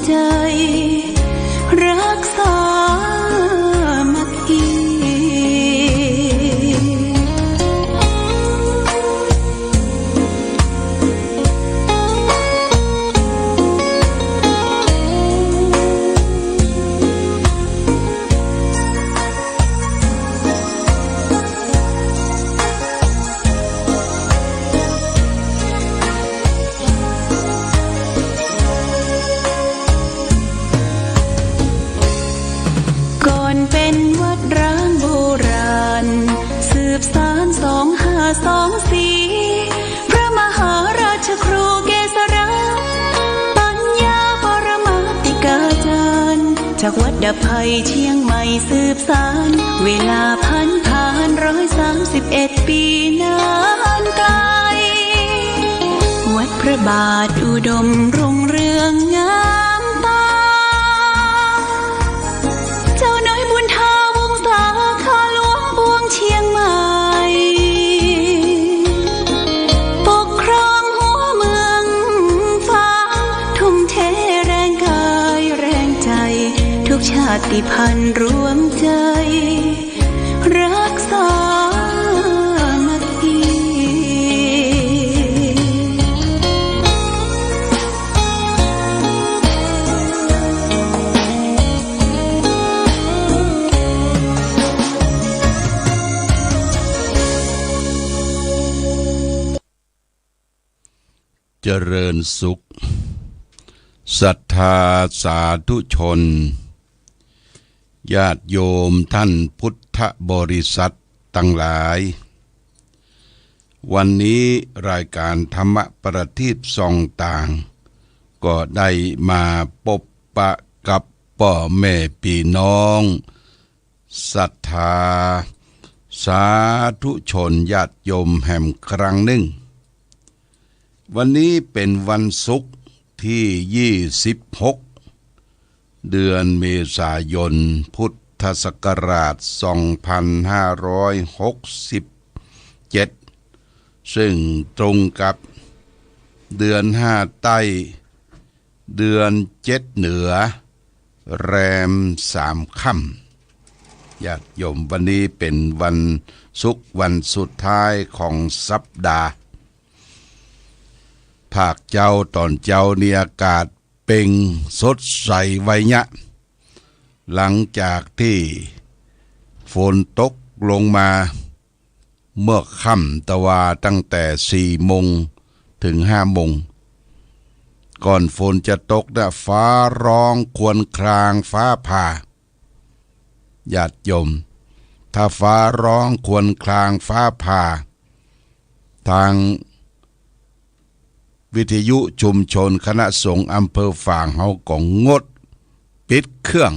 ใจรักษามัคคีเป็นวัดร้างโบราณสืบสาน2524พระมหาราชครูเกษราปัญญาปรมาติกาจารย์จากวัดดับภัยเชียงใหม่สืบสานเวลาผ่าน131 ปีนานไกลวัดพระบาทอุดมรุ่งเรืองงามตาเจ้าน้อยบุญทาวงศาข้าหลวงปวงเชียงใหม่ปกครองหัวเมืองฟ้าทุ่มเทแรงกายแรงใจทุกชาติพันธุ์รวมใจรักษามัคคีเจริญสุขศรัทธาสาธุชนญาติโยมท่านพุทธบริษัททั้งหลายวันนี้รายการธรรมประทีปส่องต่างก็ได้มาพบปะกับพ่อแม่พี่น้องศรัทธาสาธุชนญาติโยมแห่งครั้งหนึ่งวันนี้เป็นวันศุกร์ที่26เดือนเมษายนพุทธศักราช2567ซึ่งตรงกับเดือน5ใต้เดือน7เหนือแรม3ค่ำญาติโยมวันนี้เป็นวันศุกร์วันสุดท้ายของสัปดาห์ภาคเจ้าตอนเจ้านี่อากาศเป่งสดใสไวยะหลังจากที่ฝนตกลงมาเมื่อค่ำตะวาตั้งแต่4 โมงถึง5 โมงก่อนฝนจะตกนะฟ้าร้องครวญครางฟ้าผ่าญาติโยมถ้าฟ้าร้องครวญครางฟ้าผ่าทางวิทยุชุมชนคณะสงฆ์อำเภอฝางเฮาก็งดปิดเครื่อง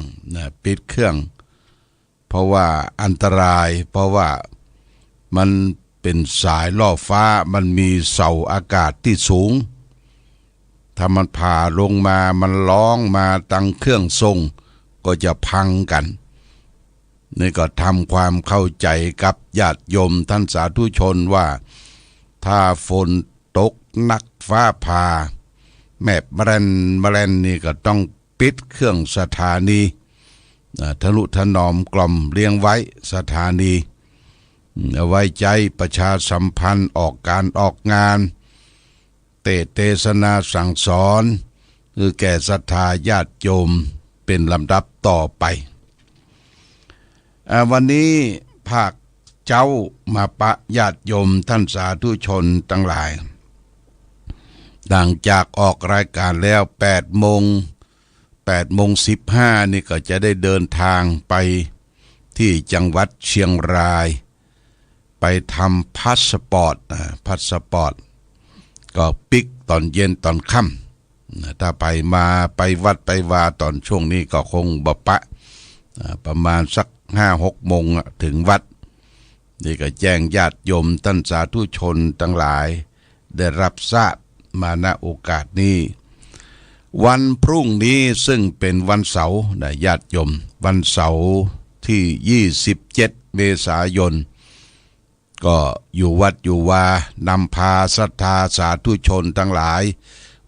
ปิดเครื่องเพราะว่าอันตรายเพราะว่ามันเป็นสายล่อฟ้ามันมีเสาอากาศที่สูงถ้ามันผ่าลงมามันร้องมาตั้งเครื่องทรงก็จะพังกันนี่ก็ทำความเข้าใจกับญาติโยมท่านสาธุชนว่าถ้าฝนตกหนักฟ้าผ่าแม่แมลนนี่ก็ต้องปิดเครื่องสถานีทะนุถนอมกล่อมเลี้ยงไว้สถานีเอาไว้ใจประชาสัมพันธ์ออกการออกงานเทศนาสั่งสอนคือแก่ศรัทธาญาติโยมเป็นลำดับต่อไปวันนี้ภาคเจ้ามาปะญาติโยมท่านสาธุชนทั้งหลายหลังจากออกรายการแล้ว8 โมง 15นี่ก็จะได้เดินทางไปที่จังหวัดเชียงรายไปทำพาสปอร์ตก็ปิกตอนเย็นตอนค่ำถ้าไปวัดไปวาตอนช่วงนี้ก็คงบปะประมาณสัก5-6 โมงถึงวัดนี่ก็แจ้งญาติโยมท่านสาธุชนทั้งหลายได้รับทราบมาณโอกาสนี้วันพรุ่งนี้ซึ่งเป็นวันเสาร์นะญาติโยมวันเสาร์ที่27 เมษายนก็อยู่วัดอยู่วานำพาศรัทธาสาธุชนทั้งหลาย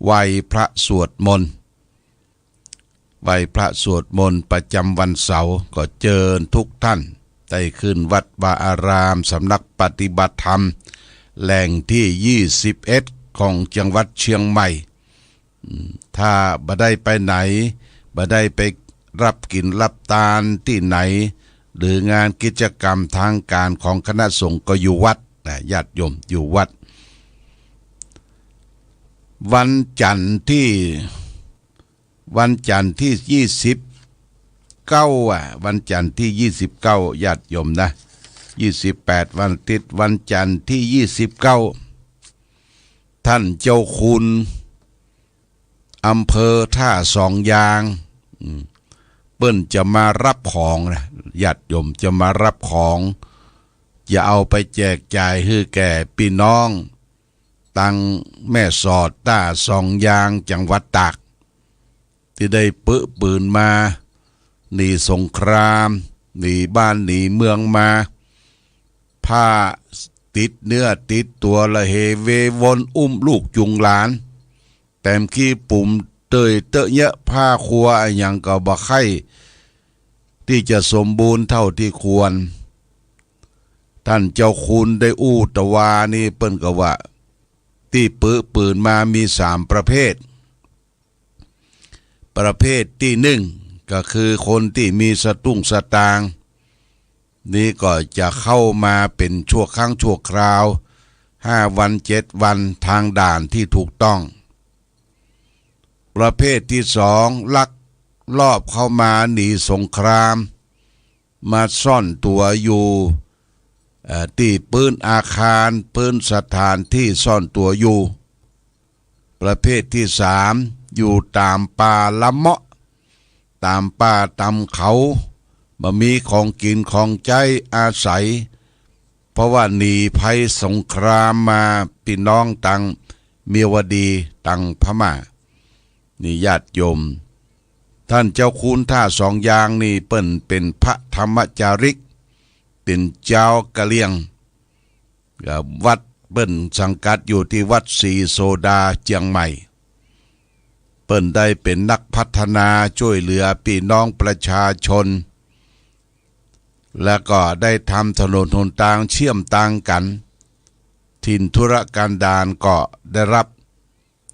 ไหว้พระสวดมนต์ ไปพระสวดมนต์ประจำวันเสาร์ก็เจิญทุกท่านได้ขึ้นวัดวาอารามสำนักปฏิบัติธรรมแหล่งที่21ของจังหวัดเชียงใหม่ถ้าบ่ได้ไปไหนบ่ได้ไปรับกินรับทานที่ไหนหรืองานกิจกรรมทางการของคณะสงฆ์ก็อยู่วัดญาติโยมอยู่วัดวันจันทร์ที่29วันจันทร์ที่29ญาติโยมนะ28วันติดวันจันทร์ที่29ท่านเจ้าคุณอำเภอท่าสองยางเปิ้นจะมารับของนะญาติโยมจะมารับของจะเอาไปแจกจ่ายให้แก่พี่น้องตังแม่สอดท่าสองยางจังหวัดตากที่ได้ปืนมาหนีสงครามหนีบ้านหนีเมืองมาผ้าติดเนื้อติดตัวละเฮเววนอุ้มลูกจุงหลานแต้มขี้ปุ่มเตยเตอะเยอะผ้าครัวอย่างก็บ่ไข่ที่จะสมบูรณ์เท่าที่ควรท่านเจ้าคุณได้อู้ตะวานี่เปิ้นก็ว่าที่ปืนมามี3ประเภทที่1ก็คือคนที่มีสตุ้งสตางค์นี่ก็จะเข้ามาเป็นชั่วครั้งชั่วคราว5วัน7วันทางด่านที่ถูกต้องประเภทที่2ลักลอบเข้ามาหนีสงครามมาซ่อนตัวอยู่ที่ปืนอาคารปืนสถานที่ซ่อนตัวอยู่ประเภทที่3อยู่ตามป่าละเมาะตามป่าตามเขาบ่มีของกินของใจอาศัยเพราะว่าหนีภัยสงครามมาพี่น้องตังเมียวดีตังพม่านี่ญาติโยมท่านเจ้าคุณท่าสองยางนี่เปิ้นเป็นพระธรรมจาริกเป็นเจ้ากะเลียงวัดเปิ้นสังกัดอยู่ที่วัดศรีโซดาเจียงใหม่เปิ้นได้เป็นนักพัฒนาช่วยเหลือพี่น้องประชาชนและก็ได้ทำถนนหนทางเชื่อมต่างกันถิ่นธุรกันดารก็ได้รับ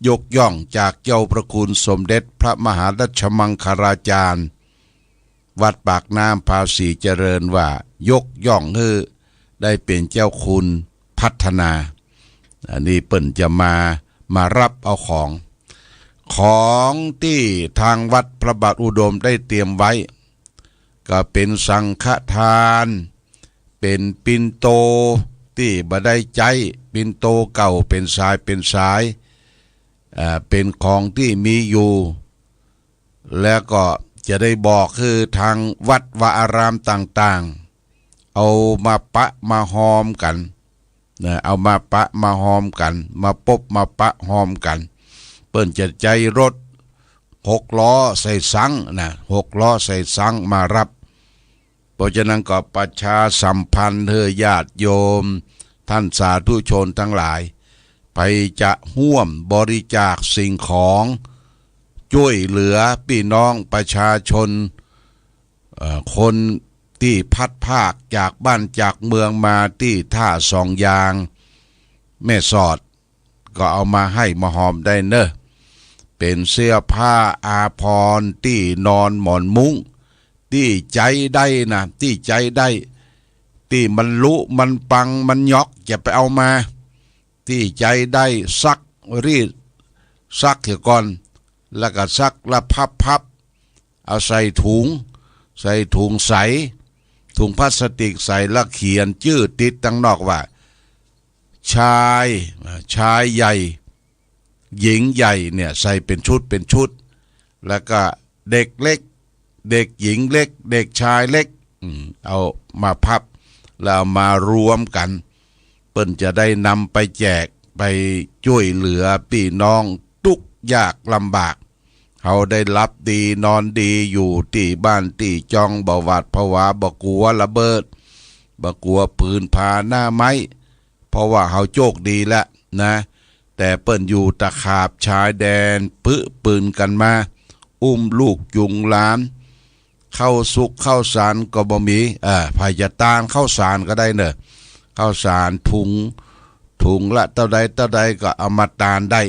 ยกย่องจากเจ้าประคุณสมเด็จพระมหารัชมังคลาจารย์วัดปากน้ำภาษีเจริญว่ายกย่องให้ได้เป็นเจ้าคุณพัฒนาอันนี้เปิ้นจะมารับเอาของที่ทางวัดพระบาทอุดมได้เตรียมไว้ก็เป็นสังฆทานเป็นปิ่นโตที่บ่ได้ใจปิ่นโตเก่าเป็นสายเป็นของที่มีอยู่แล้วก็จะได้บอกคือทางวัดวาอารามต่างๆเอามาปะมาหอมกันเอามาปะมาหอมกันมาปบมาปะหอมกันเปิ้นจะใจรถ6ล้อใส่สัง6ล้อใส่สังมารับเพราะฉะนั้นก็ประชาสัมพันธ์ญาติโยมท่านสาธุชนทั้งหลายไปจะร่วมบริจาคสิ่งของช่วยเหลือพี่น้องประชาชนคนที่พัดภาคจากบ้านจากเมืองมาที่ท่าสองยางแม่สอดก็เอามาให้มาหอมได้เนอะเป็นเสื้อผ้าอาภรณ์ที่นอนหมอนมุ้งที่ใจได้นะที่ใจได้ที่มันลุมันปังมันยอกจะไปเอามาที่ใจได้ซักรีดซักเถียก่อนแล้วก็ซักละพับเอาใส่ถุงใถุงพลาสติกใส่แล้วเขียนชื่อติดตั้งนอกว่าชายใหญ่หญิงใหญ่เนี่ยใส่เป็นชุดแล้วก็เด็กเล็กเด็กหญิงเล็กเด็กชายเล็กเอามาพับแล้วมารวมกันเปิ้นจะได้นำไปแจกไปช่วยเหลือพี่น้องทุกยากลำบากเขาได้รับดีนอนดีอยู่ที่บ้านที่จองบ่หวาดผวาบ่กลัวระเบิดบ่กลัวปืนพาหน้าไม้เพราะว่าเขาโชคดีแล้วนะแต่เปิ้นอยู่ตะขาบชายแดนปืนกันมา อุ้มลูกจุงหลานเข้าสุกเข้าสารก็บ่มีพายตานเข้าสารก็ได้เนอะเข้าสารถุงละเท่าใดก็เอามาตานได้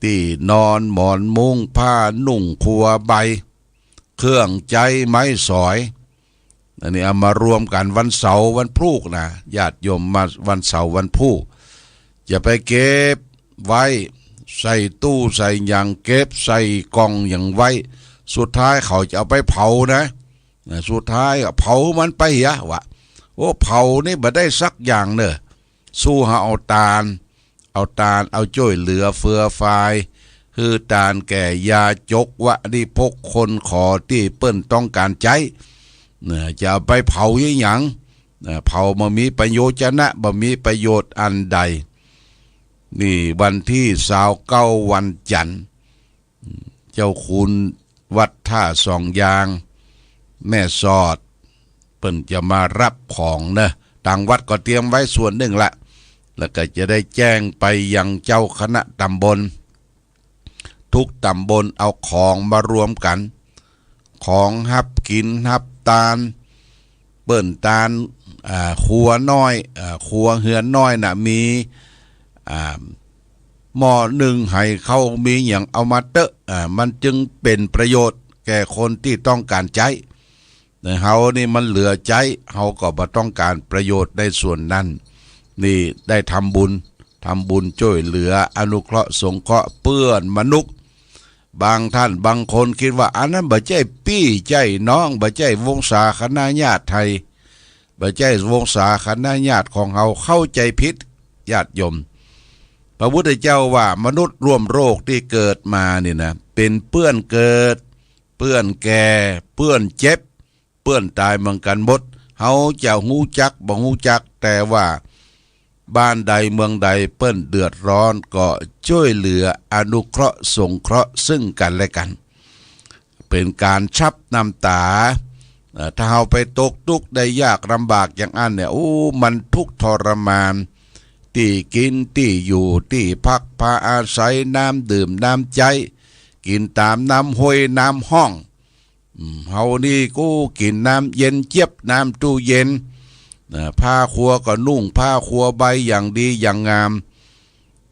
ที่นอนหมอนมุ้งผ้านุ่งครัวใบเครื่องใจไม้สอยอันนี้เอามารวมกันวันเสาร์วันพุธนะญาติโยมมาวันเสาร์วันพุธอย่าไปเก็บไว้ใส่ตู้ใส่อย่างเก็บใส่กล่องอย่างไว้สุดท้ายเขาจะเอาไปเผานะสุดท้ายเผามันไปวะโอ้เผานี่บ่ได้สักอย่างเนอะสู้หาเอาตาลเอาจ้อยเหลือเฟือไฟคือตาลแก่ยาจกวะนี่พกคนขอที่เปิ้นต้องการใจจะเอาไปเผาอย่างเผาบ่มีประโยชน์นะบ่มีประโยชน์อันใดนี่วันที่29วันจันทร์เจ้าคุณวัดท่าสองยางแม่สอดเปิ้นจะมารับของนะทางวัดก็เตรียมไว้ส่วนหนึ่งละแล้วก็จะได้แจ้งไปยังเจ้าคณะตำบลทุกตำบลเอาของมารวมกันของฮับกินฮับตาลเปิ้นตาลครัวน้อยครัวเฮือนน้อยน่ะมีหม้อหนึ่งให้เขามีอย่างเอามาเตอะมันจึงเป็นประโยชน์แก่คนที่ต้องการใจแต่เฮานี่มันเหลือใจเฮาก็บ่ต้องการประโยชน์ในส่วนนั้นนี่ได้ทำบุญช่วยเหลืออนุเคราะห์สงเคราะห์เปื้อนมนุษย์บางท่านบางคนคิดว่าอันนั้นบ่ใช่พี่ใจน้องบ่ใช่วงศาคณะญาติไทยบ่ใช่วงศาคณะญาติของเฮาเข้าใจผิดญาติโยมพระพุทธเจ้าว่ามนุษย์ร่วมโรคที่เกิดมานี่นะเป็นเปื้อนเกิดเปื้อนแก่เปื้อนเจ็บเปื้อนตายเหมือนกันหมดเฮาจะฮู้จักบ่ฮู้จักแต่ว่าบ้านใดเมืองใดเปิ้นเดือดร้อนก็ช่วยเหลืออนุเคราะห์สงเคราะห์ซึ่งกันและกันเป็นการชับน้ำตาถ้าเฮาไปตกทุกข์ได้ยากลำบากอย่างอันเนี่ยมันทุกข์ทรมานที่กินที่อยู่ที่พักพาอาศัยน้ำดื่มน้ำใจกินตามน้ำห้วยน้ำห้องเฮานี่กูกินน้ำเย็นเจี๊ยบน้ำตู้เย็นผ้าครัวก็นุ่งผ้าครัวใบอย่างดีอย่างงาม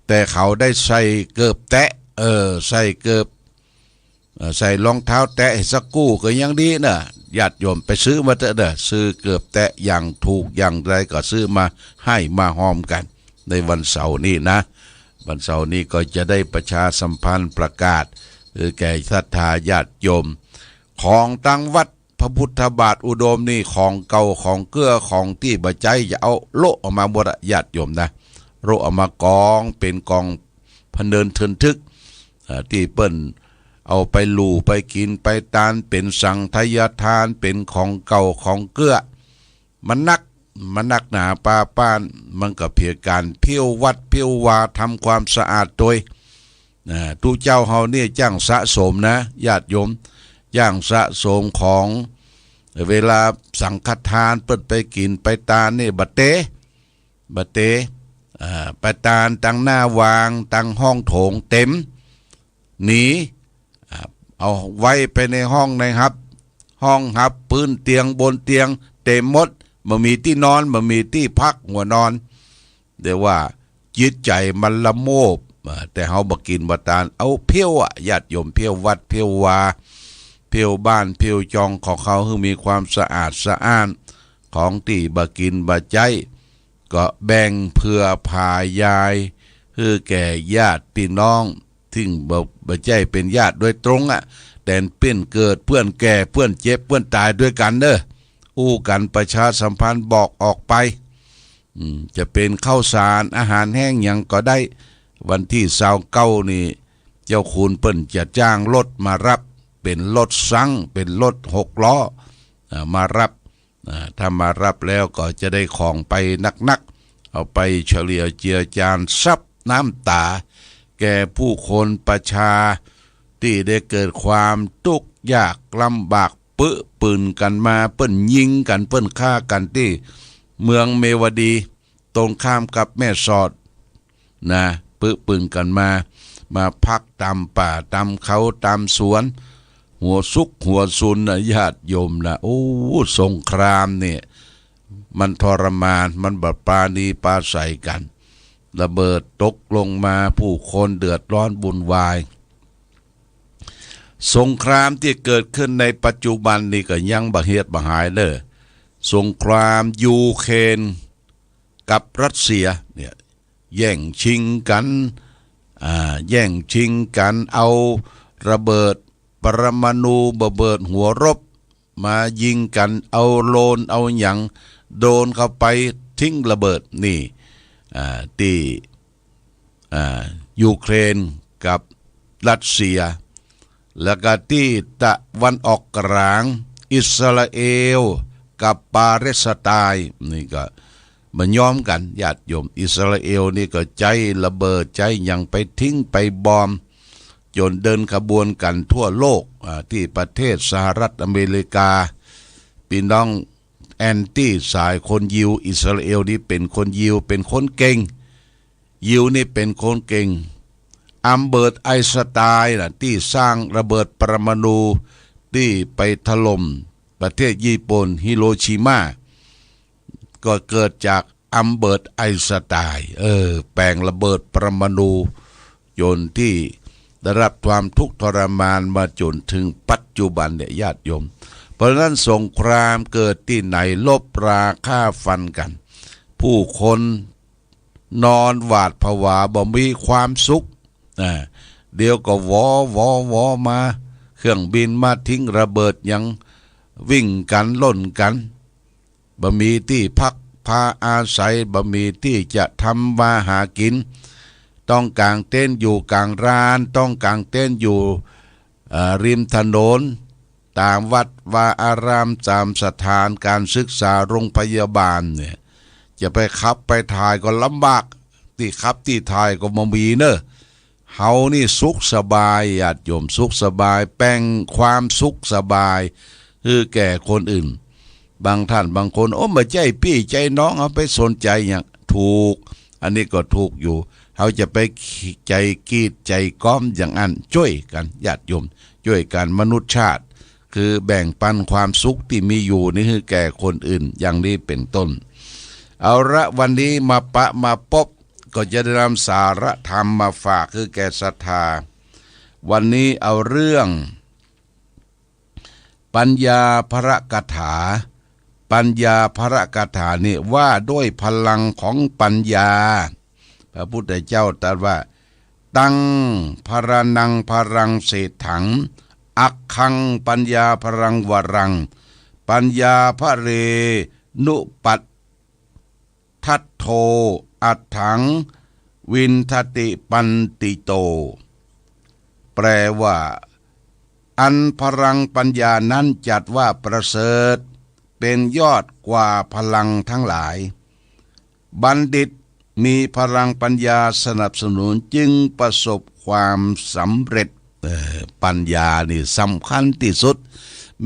แต่เขาได้ใส่เกิบแตะใส่เกิบใส่รองเท้าแตะสักกู้ก็ยังดีนะญาติโยมไปซื้อมาเถอะเด้อซื้อเกิบแตะอย่างถูกอย่างไรก็ซื้อมาให้มาหอมกันในวันเสาร์นี้นะวันเสาร์นี้ก็จะได้ประชาสัมพันธ์ประกาศแก่ศรัทธาญาติโยมของตั้งวัดพระพุทธบาทอุดมนี่ของเก่าของเกื้อของที่บใจจะเอาโลออกมาบดญาติโยมนะโลออกมากองเป็นกองพเนินทึนทึกที่เปิ้นเอาไปลู่ไปกินไปตานเป็นสังทายทานเป็นของเก่าของเกื้อมันนักหนาป้านมันก็เพียงการเพี้ยววัดเพี้ยววาทำความสะอาดโดยทุกเจ้าเฮาเนี่ยจ้างสะสมนะญาติโยมย่างสะสมของเวลาสังฆทานเปิดไปกินไปตานนี่บัดเตไปตานตั้งหน้าวางตั้งห้องโถงเต็มหนีเอาไว้ไปในห้องนะครับห้องหับพื้นเตียงบนเตียงเต็มหมดบ่มีที่นอนบ่มีที่พักหัวนอนเดี๋ยวว่าจิตใจมันละโมบแต่เฮาบ่กินบ่ตานเอาเพี้ยวญาติโยมเพี้ยววัดเพี้ยววาเพี้ยวบ้านเพี้ยวจองของเขาคือมีความสะอาดสะอ้านของที่บ่กินบ่ใจก็แบ่งเพื่อพายายคือแก่ญาติพี่น้องที่บ่ใจเป็นญาติโดยตรงแต่เป็นเกิดเพื่อนแก่เพื่อนเจ็บเพื่อนตายด้วยกันเด้ออู้กันประชาสัมพันธ์บอกออกไปจะเป็นข้าวสารอาหารแห้งอย่างก็ได้วันที่29นี่เจ้าคุณเปิ้นจะจ้างรถมารับเป็นรถซังเป็นรถ6 ล้อมารับถ้ามารับแล้วก็จะได้ของไปนักๆเอาไปเฉลี่ยเจียจานซับน้ำตาแก่ผู้คนประชาที่ได้เกิดความทุกข์ยากลำบากปืนกันมาเปิ้นยิงกันเปิ้นฆ่ากันที่เมืองเมวดีตรงข้ามกับแม่สอดนะปืนกันมา มาพักตามป่าตามเขาตามสวนหัวซุกหัวซุนนะญาติโยมนะโอ้สงครามเนี่ยมันทรมานมันแบบปราณีปราศัยกันระเบิดตกลงมาผู้คนเดือดร้อนบุญวายสงครามที่เกิดขึ้นในปัจจุบันนี่ก็ยังบ่เฮ็ดบ่หายเลยสงครามยูเครนกับรัสเซียเนี่ยแย่งชิงกันแย่งชิงกันเอาระเบิดปรมาณูระเบิดหัวรบมายิงกันเอาโลนเอาหยังโดนเข้าไปทิ้งระเบิดนี่ที่ยูเครนกับรัสเซียแล้วก็ที่ตะวันออกกลางอิสราเอลกับปาเลสไตน์นี่ก็มันย้อมกันญาติโยมอิสราเอลนี่ก็ใจระเบิดใจยังไปทิ้งไปบอมจนเดินขบวนกันทั่วโลกที่ประเทศสหรัฐอเมริกาพี่น้องแอนตี้สายคนยิวอิสราเอลนี่เป็นคนยิวเป็นคนเก่งยิวนี่เป็นคนเก่งอัมเบิร์ตไอน์สไตน์ที่สร้างระเบิดปรมาณูที่ไปถล่มประเทศญี่ปุ่นฮิโรชิมาก็เกิดจากอัมเบิร์ตไอน์สไตน์แปลงระเบิดปรมาณูจนที่ได้รับความทุกข์ทรมานมาจนถึงปัจจุบันเนี่ยญาติโยมเพราะนั้นสงครามเกิดที่ไหนลบราฆ่าฟันกันผู้คนนอนหวาดผวาบ่มีความสุขเดี๋ยวก็วอมาเครื่องบินมาทิ้งระเบิดยังวิ่งกันล่นกันบ่มีที่พักพาอาศัยบ่มีที่จะทำมาหากินต้องกางเต้นอยู่กลางร้านต้องกางเต้นอยู่ริมถนนตามวัดวาอารามตามสถานการศึกษาโรงพยาบาลเนี่ยจะไปขับไปถ่ายก็ลำบากที่ขับที่ถ่ายก็บ่มีเนอะเฮานี่สุขสบายญาติโยมสุขสบายแป้งความสุขสบายคือแก่คนอื่นบางท่านบางคนมาใจพี่ใจน้องเอาไปสนใจอย่างถูกอันนี้ก็ถูกอยู่เขาจะไปใจกีดใจก้อมอย่างนั้นช่วยกันญาติโยมช่วยกันมนุษยชาติคือแบ่งปันความสุขที่มีอยู่นี่คือแก่คนอื่นอย่างนี้เป็นต้นเอาละวันนี้มาพบก็จะได้นำสาระธรรมมาฝากคือแก่ศรัทธาวันนี้เอาเรื่องปัญญาภรกถาปัญญาภรกถานี่ว่าด้วยพลังของปัญญาพระพุทธเจ้าตรัสว่าตังพรนังพรังเศรษถังอักขังปัญญาพรังวรังปัญญาพระเรนุปัตทัตโทอัตถังวินทติปันติโตแปลว่าอันพลังปัญญานั้นจัดว่าประเสริฐเป็นยอดกว่าพลังทั้งหลายบัณฑิตมีพลังปัญญาสนับสนุนจึงประสบความสำเร็จปัญญานี่สำคัญที่สุด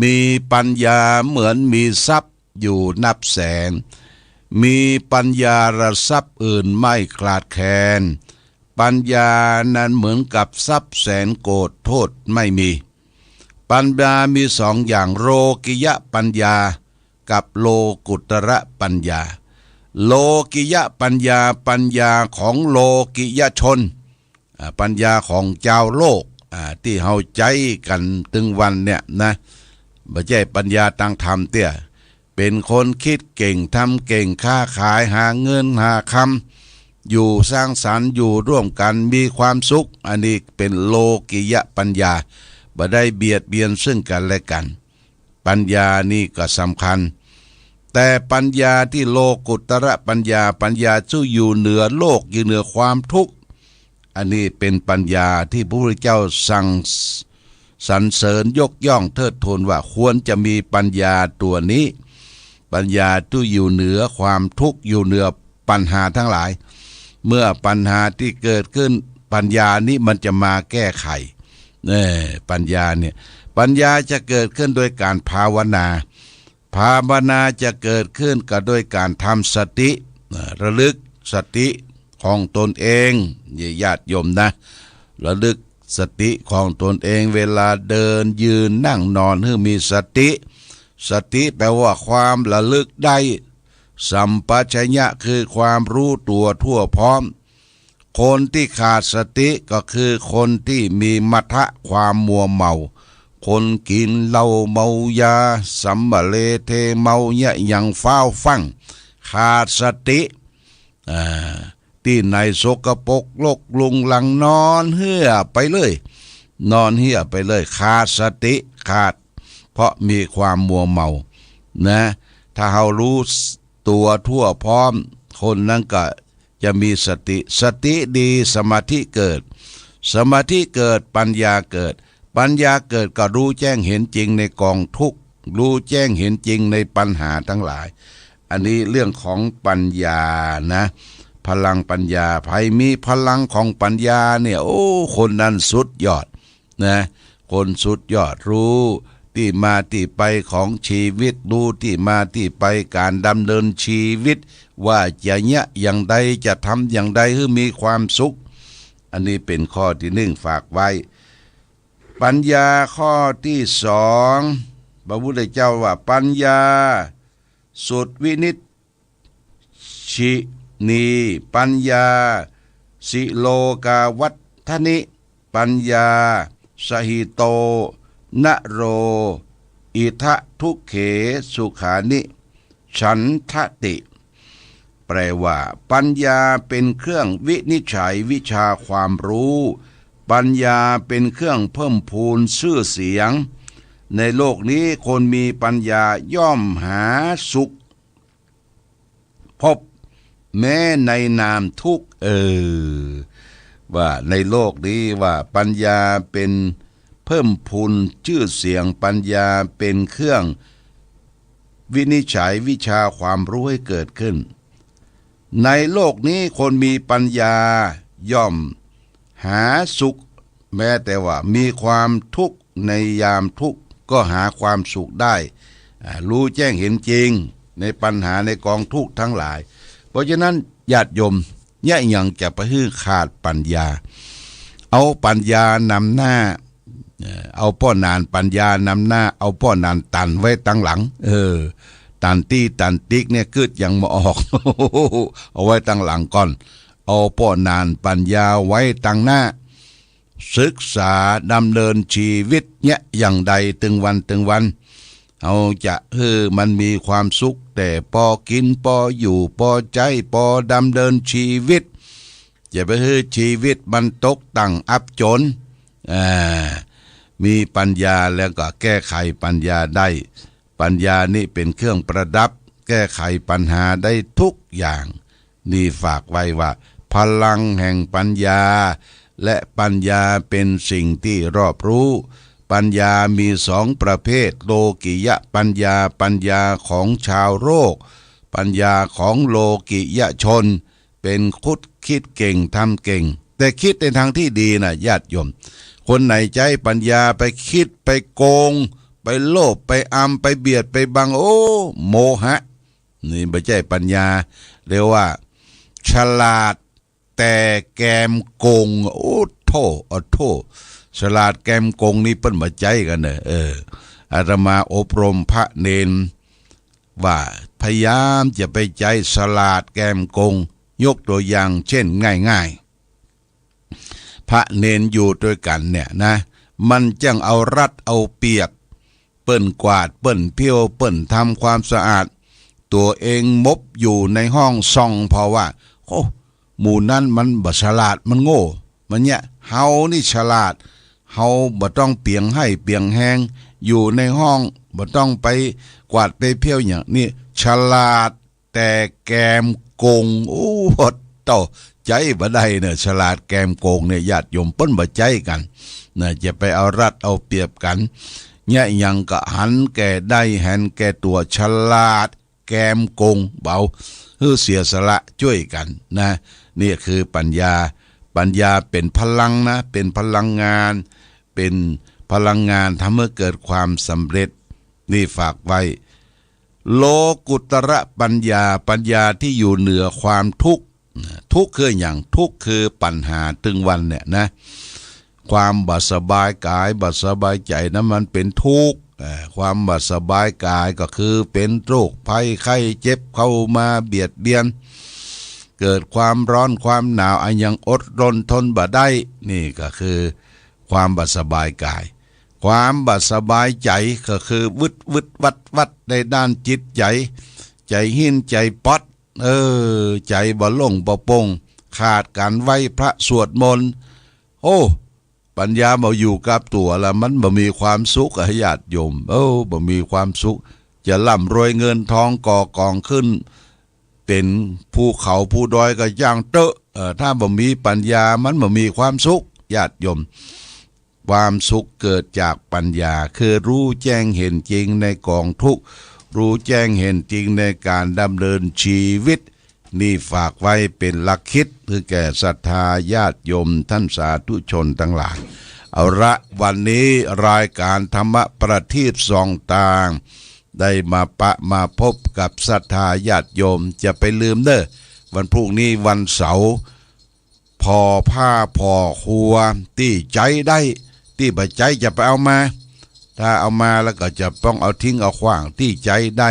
มีปัญญาเหมือนมีทรัพย์อยู่นับแสนมีปัญญาระทรัพย์อื่นไม่คลาดแคลนปัญญานั้นเหมือนกับทรัพย์แสนโกฏโทษไม่มีปัญญามีสองอย่างโลกิยะปัญญากับโลกุตระปัญญาโลกิยะปัญญาปัญญาของโลกิยชนปัญญาของเจ้าโลกที่เฮาใจกันถึงวันเนี่ยนะไม่ใช่ปัญญาทางธรรมเตี้ยเป็นคนคิดเก่งทำเก่งค้าขายหาเงินหาคำอยู่สร้างสรรค์อยู่ร่วมกันมีความสุขอันนี้เป็นโลกิยะปัญญาบ่ได้เบียดเบียนซึ่งกันและกันปัญญานี่ก็สำคัญแต่ปัญญาที่โลกุตระปัญญาที่อยู่เหนือโลกอยู่เหนือความทุกข์อันนี้เป็นปัญญาที่พระพุทธเจ้าสั่งสรรเสริญยกย่องเทิดทูนว่าควรจะมีปัญญาตัวนี้ปัญญาที่อยู่เหนือความทุกข์อยู่เหนือปัญหาทั้งหลายเมื่อปัญหาที่เกิดขึ้นปัญญานี้มันจะมาแก้ไขปัญญาเนี่ยปัญญาจะเกิดขึ้นโดยการภาวนาจะเกิดขึ้นก็โดยการทำสติระลึกสติของตนเองญาติโยมนะ ระลึกสติของตนเองเวลาเดินยืนนั่งนอนให้มีสติสติแปลว่าความระลึกได้สัมปชัญญะคือความรู้ตัวทั่วพร้อมคนที่ขาดสติก็คือคนที่มีมัทะความมัวเมาคนกินเหล้าเมายาสัมบะเลเทเมาเนี่ยยังเฝ้าฟังขาดสติที่ในสกปรกลกลุงลังนอนเหื่อไปเลยนอนเหื่อไปเลยขาดสติขาดเพราะมีความมัวเมานะถ้าเรารู้ตัวทั่วพร้อมคนนั้นก็จะมีสติดีสมาธิเกิดสมาธิเกิดปัญญาเกิดปัญญาเกิดก็รู้แจ้งเห็นจริงในกองทุกข์รู้แจ้งเห็นจริงในปัญหาทั้งหลายอันนี้เรื่องของปัญญานะพลังปัญญาใครมีพลังของปัญญาเนี่ยโอ้คนนั้นสุดยอดนะคนสุดยอดรู้ที่มาที่ไปของชีวิตรู้ที่มาที่ไปการดำเนินชีวิตว่าจะเนี่ยอย่างใดจะทำอย่างใดให้มีความสุขอันนี้เป็นข้อที่หนึ่งฝากไว้ปัญญาข้อที่สองพระพุทธเจ้าว่าปัญญาสุดวินิจฉินีปัญญาสิโลกาวัฏนิปัญญาสหิโตนะโรอิทะทุกเขสุขานิฉันทติแปลว่าปัญญาเป็นเครื่องวินิจฉัยวิชาความรู้ปัญญาเป็นเครื่องเพิ่มพูนชื่อเสียงในโลกนี้คนมีปัญญาย่อมหาสุขพบแม้ในนามทุกข์ว่าในโลกนี้ว่าปัญญาเป็นเพิ่มพูนชื่อเสียงปัญญาเป็นเครื่องวินิจฉัยวิชาความรู้ให้เกิดขึ้นในโลกนี้คนมีปัญญาย่อมหาสุขแม้แต่ว่ามีความทุกข์ในยามทุกข์ก็หาความสุขได้รู้แจ้งเห็นจริงในปัญหาในกองทุกข์ทั้งหลายเพราะฉะนั้นญาติโยมเนี่ยยังจะไปฮื้อขาดปัญญาเอาปัญญานำหน้าเอาพ่อนานปัญญานำหน้าเอาพ่อนานตันไว้ตั้งหลังตันตี้ตันติ๊กเนี่ยกึดยังมาออก เอาไว้ตั้งหลังก่อนเอาพ่อนานปัญญาไว้ตั้งหน้าศึกษาดำเนินชีวิตเนี่ยอย่างใดตึงวันเอาจะมันมีความสุขแต่พอกินพออยู่พอใจพอดำเนินชีวิตจะไปชีวิตมันตกต่ำอับจนมีปัญญาแล้วก็แก้ไขปัญญาได้ปัญญานี่เป็นเครื่องประดับแก้ไขปัญหาได้ทุกอย่างนี่ฝากไว้ว่าพลังแห่งปัญญาและปัญญาเป็นสิ่งที่รอบรู้ปัญญามีสองประเภทโลกิยะปัญญาของชาวโลกปัญญาของโลกิยชนเป็นคิดเก่งทำเก่งแต่คิดในทางที่ดีนะญาติโยมคนไหนใจปัญญาไปคิดไปโกงไปโลภไปไปเบียดไปบังโอ้โมหะนี่ไม่ใช่ปัญญาเรียกว่าฉลาดแต่แกมโกงโอ้โทฉลาดแกมโกงนี่เปิ้นมาใจกันเนอะอาตมาอบรมพระเนนว่าพยายามจะไปใจฉลาดแกมโกงยกตัวอย่างเช่นง่ายๆพระเนนอยู่ด้วยกันเนี่ยนะมันจังเอารัดเอาเปียกเปิ้นกวาดเปิ้นเพี้ยวเปิ้นทำความสะอาดตัวเองมบอยู่ในห้องซ่องเพราะว่าโอ้หมู่นั้นมันบ่ฉลาดมันโง่มันเนี่ยเฮานี่ฉลาดเฮาบ่ต้องเปียงให้เปียงแห้งอยู่ในห้องบ่ต้องไปกวาดไปเพี้ยวอย่างนี้ฉลาดแต่แกมโกงโอ้เต้าใจบ่ได้เนี่ยฉลาดแกมโกงเนี่ยญาติโยมเปิ้นบ่ใจกันนะจะไปเอารัดเอาเปรียบกันเนี่ยยังก็หันแก่ได้แหนแก่ตัวฉลาดแกมโกงเบาเสียสละช่วยกันนะนี่คือปัญญาเป็นพลังนะเป็นพลังงานเป็นพลังงานทำให้เกิดความสำเร็จนี่ฝากไว้โลกุตระปัญญาที่อยู่เหนือความทุกข์คืออย่างทุกข์คือปัญหาตึงวันเนี่ยนะ ความบ่สบายกายบ่สบายใจนั้นมันเป็นทุกข์ความบ่สบายกายก็คือเป็นโรคภัยไข้เจ็บเข้ามาเบียดเบียนเกิดความร้อนความหนาวอันยังอดรนทนบ่ได้นี่ก็คือความบ่สบายกายความบ่สบายใจก็คือวึดวัดในด้านจิตใจใจหินใจป๊อดใจบ่ลงบ่ปงขาดการไหว้พระสวดมนต์โอ้ปัญญาบ่อยู่กับตัวละมันบ่มีความสุขญาติโยมบ่มีความสุขจะร่ำรวยเงินทองก่อกองขึ้นเป็นภูเขาภูดอยก็ย่างเตอะถ้าบ่มีปัญญามันบ่มีความสุขญาติโยมความสุขเกิดจากปัญญาคือรู้แจ้งเห็นจริงในกองทุกข์รู้แจ้งเห็นจริงในการดำเนินชีวิตนี่ฝากไว้เป็นหลักคิดคือแก่ศรัทธาญาติโยมท่านสาธุชนทั้งหลายเอาละวันนี้รายการธรรมประทีปส่องตางได้มาพบกับศรัทธาญาติโยมจะไปลืมเด้อวันพรุ่งนี้วันเสาร์พอผ้าพอครัวที่ใจได้ที่บ่ใจจะไปเอามาถ้าเอามาแล้วก็จะต้องเอาทิ้งเอาขว้างที่ใจได้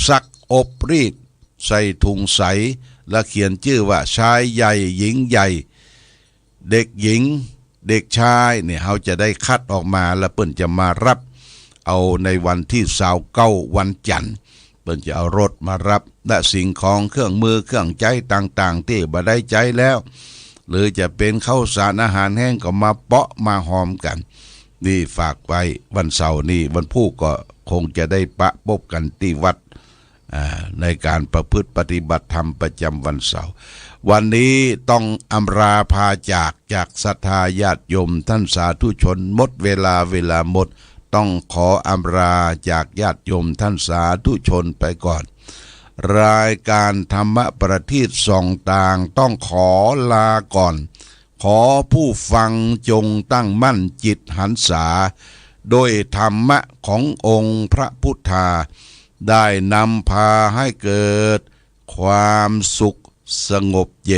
ซักอบรีดใส่ถุงใสและเขียนชื่อว่าชายใหญ่หญิงใหญ่เด็กหญิงเด็กชายเนี่ยเขาจะได้คัดออกมาแล้วเปิ้นจะมารับเอาในวันที่29วันจันทร์เปิ้นจะเอารถมารับและสิ่งของเครื่องมือเครื่องใจต่างๆที่บ่ได้ใจแล้วหรือจะเป็นข้าวสารอาหารแห้งก็มาเปาะมาหอมกันนี่ฝากไว้วันเสาร์นี้วันพุธก็คงจะได้ปะพบกันที่วัดในการประพฤติปฏิบัติธรรมประจำวันเสาร์วันนี้ต้องอำลาพาจากศรัทธาญาติโยมท่านสาธุชนหมดเวลาหมดต้องขออำลาจากญาติโยมท่านสาธุชนไปก่อนรายการธรรมประทีปส่องตางต้องขอลาก่อนขอผู้ฟังจงตั้งมั่นจิตหันษาโดยธรรมะขององค์พระพุทธาได้นำพาให้เกิดความสุขสงบเย็น